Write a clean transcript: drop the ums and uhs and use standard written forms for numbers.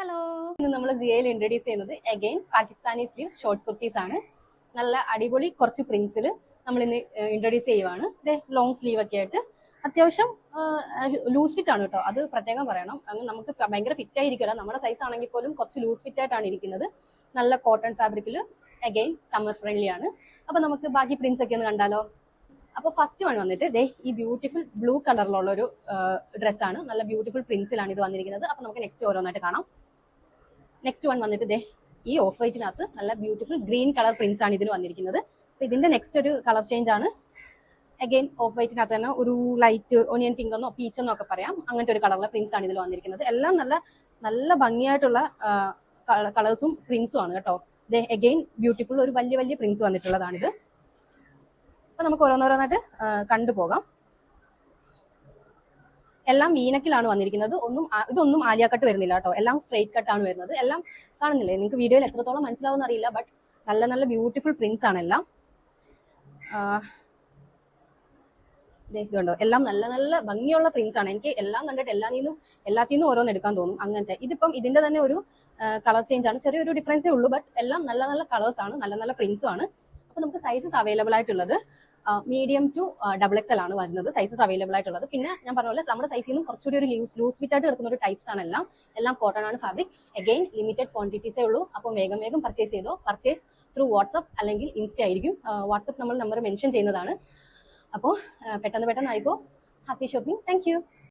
Hello, ഇന്ന് നമ്മൾ ജിയയിൽ introduce ചെയ്യുന്നത് again Pakistani sleeves short kurtis ആണ്. നല്ല അടിപൊളി കുറച്ച് പ്രിന്റ്സിൽ നമ്മൾ ഇന്ന് ഇൻട്രൊഡ്യൂസ് ചെയ്യുവാണ്. ഇത് ലോങ് സ്ലീവ് ഒക്കെ ആയിട്ട് അത്യാവശ്യം ലൂസ് ഫിറ്റ് ആണ് കേട്ടോ, അത് പ്രത്യേകം പറയണം. അങ്ങ് നമുക്ക് ഭയങ്കര ഫിറ്റ് ആയിരിക്കില്ല, നമ്മുടെ സൈസ് ആണെങ്കിൽ പോലും കുറച്ച് ലൂസ് ഫിറ്റ് ആയിട്ടാണ് ഇരിക്കുന്നത്. നല്ല കോട്ടൺ ഫാബ്രിക്കിൽ അഗൈൻ സമ്മർ ഫ്രണ്ട്ലി ആണ്. അപ്പൊ നമുക്ക് ബാക്കി പ്രിന്റ്സ് ഒക്കെ ഒന്ന് കണ്ടാലോ. അപ്പോൾ ഫസ്റ്റ് വൺ വന്നിട്ട് ദേ ഈ ബ്യൂട്ടിഫുൾ ബ്ലൂ കളറിലുള്ള ഒരു ഡ്രസ്സാണ്. നല്ല ബ്യൂട്ടിഫുൾ പ്രിന്റ്സിലാണ് ഇത് വന്നിരിക്കുന്നത്. അപ്പൊ നമുക്ക് നെക്സ്റ്റ് ഓരോന്നായിട്ട് കാണാം. നെക്സ്റ്റ് വൺ വന്നിട്ട് ദേ ഈ ഓഫ് വൈറ്റിനകത്ത് നല്ല ബ്യൂട്ടിഫുൾ ഗ്രീൻ കളർ പ്രിന്റ്സ് ആണ് ഇതിന് വന്നിരിക്കുന്നത്. അപ്പൊ ഇതിന്റെ നെക്സ്റ്റ് ഒരു കളർ ചേഞ്ച് ആണ്. അഗൈൻ ഓഫ് വൈറ്റിനകത്ത് തന്നെ ഒരു ലൈറ്റ് ഓനിയൻ പിങ്ക് എന്നോ പീച്ച് എന്നോ ഒക്കെ പറയാം, അങ്ങനത്തെ ഒരു കളറിലെ പ്രിന്റ്സ് ആണ് ഇതിൽ വന്നിരിക്കുന്നത്. എല്ലാം നല്ല നല്ല ഭംഗിയായിട്ടുള്ള കളേഴ്സും പ്രിന്റ്സും ആണ് കേട്ടോ. ദേ അഗൈൻ ബ്യൂട്ടിഫുൾ ഒരു വലിയ വലിയ പ്രിന്റ്സ് വന്നിട്ടുള്ളതാണിത്. അപ്പൊ നമുക്ക് ഓരോന്നോരോന്നായിട്ട് കണ്ടുപോകാം. എല്ലാം വീനക്കിലാണ് വന്നിരിക്കുന്നത്. ഇതൊന്നും ആലിയ കട്ട് വരുന്നില്ല കേട്ടോ, എല്ലാം സ്ട്രെയിറ്റ് കട്ട് ആണ് വരുന്നത്. എല്ലാം കാണുന്നില്ലേ നിങ്ങൾക്ക് വീഡിയോയിൽ എത്രത്തോളം മനസ്സിലാവുന്ന അറിയില്ല, ബട്ട് നല്ല നല്ല ബ്യൂട്ടിഫുൾ പ്രിന്റ്സ് ആണ് എല്ലാം. ഇതുണ്ടോ, എല്ലാം നല്ല നല്ല ഭംഗിയുള്ള പ്രിന്റ്സ് ആണ്. എനിക്ക് എല്ലാം കണ്ടിട്ട് എല്ലാത്തിനും ഓരോന്ന് എടുക്കാൻ തോന്നും അങ്ങനത്തെ. ഇതിപ്പം ഇതിന്റെ തന്നെ ഒരു കളർ ചേഞ്ച് ആണ്, ചെറിയൊരു ഡിഫറൻസേ ഉള്ളൂ, ബട്ട് എല്ലാം നല്ല നല്ല കളേഴ്സ് ആണ്, നല്ല നല്ല പ്രിന്റ്സും ആണ്. അപ്പൊ നമുക്ക് സൈസസ് അവൈലബിൾ ആയിട്ടുള്ളത് മീഡിയം ടു XXL ആണ് വരുന്നത് സൈസസ് അവൈലബിൾ ആയിട്ടുള്ളത്. പിന്നെ ഞാൻ പറഞ്ഞ പോലെ നമ്മുടെ സൈസിൽ നിന്നും കുറച്ചുകൂടി ഒരു ലൂസ് ഫിറ്റ് ആയിട്ട് കിടക്കുന്ന ഒരു ടൈപ്സ് ആണ് എല്ലാം കോട്ടൺ ആണ് ഫാബ്രിക്. അഗൈൻ ലിമിറ്റഡ് ക്വാണ്ടിറ്റീസേ ഉള്ളൂ. അപ്പോൾ വേഗം പർച്ചേസ് ചെയ്തോ. പർച്ചേസ് ത്രൂ വാട്സ്ആപ്പ് അല്ലെങ്കിൽ ഇൻസ്റ്റ ആയിരിക്കും. വാട്സ്ആപ്പ് നമ്മൾ നമ്പർ മെൻഷൻ ചെയ്യുന്നതാണ്. അപ്പോൾ പെട്ടെന്ന് ആയിക്കോ. Happy shopping. Thank you.